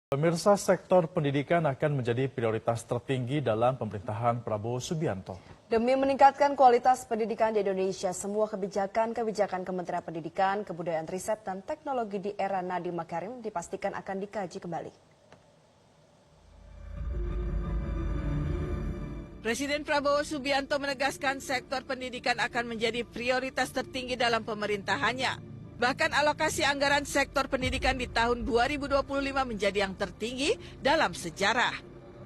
Pemirsa, sektor pendidikan akan menjadi prioritas tertinggi dalam pemerintahan Prabowo Subianto. Demi meningkatkan kualitas pendidikan di Indonesia, semua kebijakan Kementerian Pendidikan, Kebudayaan, Riset, dan Teknologi di era Nadiem Makarim dipastikan akan dikaji kembali. Presiden Prabowo Subianto menegaskan sektor pendidikan akan menjadi prioritas tertinggi dalam pemerintahannya. Bahkan alokasi anggaran sektor pendidikan di tahun 2025 menjadi yang tertinggi dalam sejarah.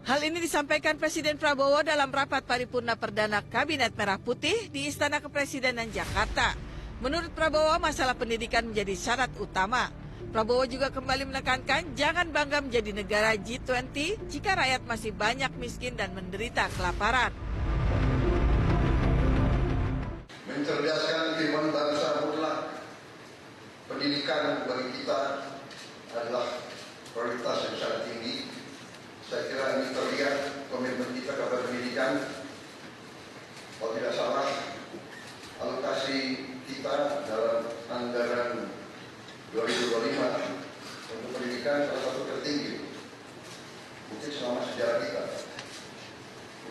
Hal ini disampaikan Presiden Prabowo dalam rapat paripurna perdana Kabinet Merah Putih di Istana Kepresidenan Jakarta. Menurut Prabowo, masalah pendidikan menjadi syarat utama. Prabowo juga kembali menekankan jangan bangga menjadi negara G20 jika rakyat masih banyak miskin dan menderita kelaparan. Mencerdaskan kehidupan bangsa mutlak. Pendidikan bagi kita adalah prioritas yang sangat tinggi. Saya kira ini terlihat komitmen kita kepada pendidikan. Kalau tidak salah, alokasi kita dalam anggaran 2025 untuk pendidikan salah satu tertinggi mungkin selama sejarah kita.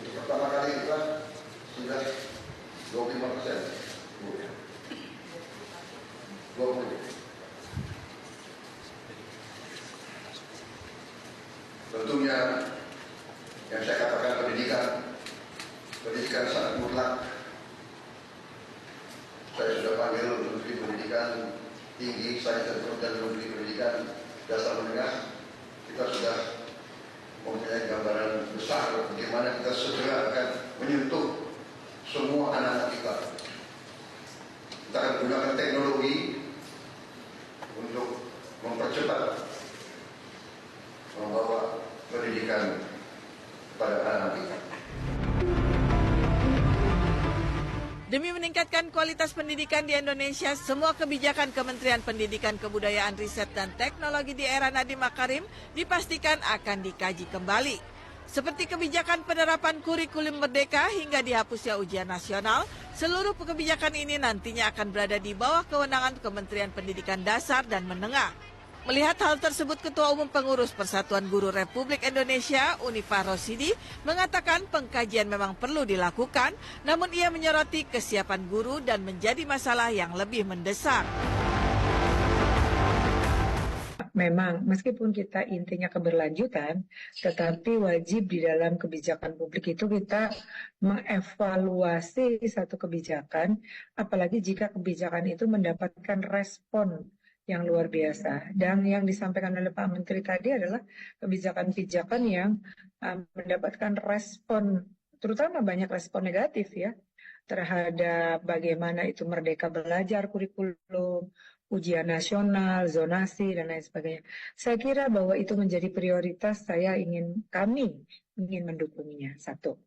Untuk pertama kali kita sudah 25%. 20. Tentunya yang saya katakan pendidikan sangat mutlak. Saya sudah panggil Menteri Pendidikan Tinggi, saya dan Menteri Pendidikan Dasar Menengah. Kita sudah mempunyai gambaran besar bagaimana kita segera akan menyentuh semua anak-anak kita. Kita akan gunakan teknologi untuk mempercepat membawa pendidikan kepada anak kita. Demi meningkatkan kualitas pendidikan di Indonesia, semua kebijakan Kementerian Pendidikan, Kebudayaan, Riset, dan Teknologi di era Nadiem Makarim dipastikan akan dikaji kembali. Seperti kebijakan penerapan kurikulum merdeka hingga dihapusnya ujian nasional, seluruh kebijakan ini nantinya akan berada di bawah kewenangan Kementerian Pendidikan Dasar dan Menengah. Melihat hal tersebut, Ketua Umum Pengurus Persatuan Guru Republik Indonesia, Unifah Rosidi, mengatakan pengkajian memang perlu dilakukan, namun ia menyoroti kesiapan guru dan menjadi masalah yang lebih mendesak. Memang meskipun kita intinya keberlanjutan, tetapi wajib di dalam kebijakan publik itu kita mengevaluasi satu kebijakan, apalagi jika kebijakan itu mendapatkan respon yang luar biasa. Dan yang disampaikan oleh Pak Menteri tadi adalah kebijakan-kebijakan yang mendapatkan respon, terutama banyak respon negatif ya, terhadap bagaimana itu merdeka belajar, kurikulum, ujian nasional, zonasi, dan lain sebagainya. Saya kira bahwa itu menjadi prioritas. Kami ingin mendukungnya. Satu.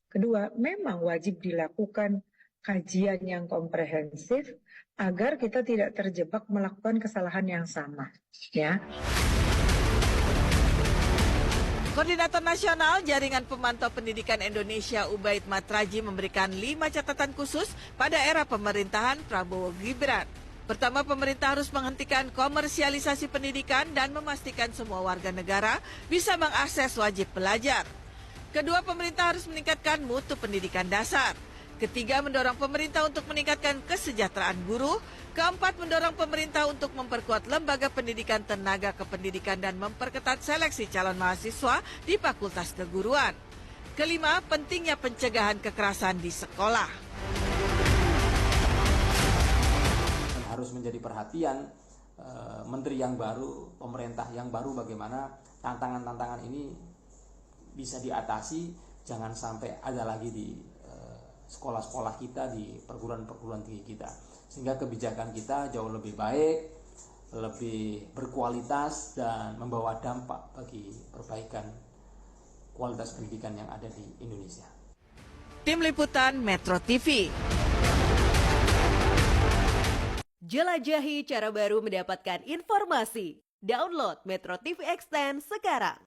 Kedua, memang wajib dilakukan kajian yang komprehensif agar kita tidak terjebak melakukan kesalahan yang sama. Ya. Koordinator Nasional Jaringan Pemantau Pendidikan Indonesia Ubaid Matraji memberikan 5 catatan khusus pada era pemerintahan Prabowo Gibran. Pertama, pemerintah harus menghentikan komersialisasi pendidikan dan memastikan semua warga negara bisa mengakses wajib belajar. Kedua, pemerintah harus meningkatkan mutu pendidikan dasar. Ketiga, mendorong pemerintah untuk meningkatkan kesejahteraan guru. Keempat, mendorong pemerintah untuk memperkuat lembaga pendidikan tenaga kependidikan dan memperketat seleksi calon mahasiswa di Fakultas Keguruan. Kelima, pentingnya pencegahan kekerasan di sekolah. Harus menjadi perhatian menteri yang baru, pemerintah yang baru, bagaimana tantangan-tantangan ini bisa diatasi, jangan sampai ada lagi di sekolah-sekolah kita, di perguruan-perguruan tinggi kita, sehingga kebijakan kita jauh lebih baik, lebih berkualitas, dan membawa dampak bagi perbaikan kualitas pendidikan yang ada di Indonesia. Tim Liputan Metro TV. Jelajahi cara baru mendapatkan informasi. Download Metro TV Extend sekarang.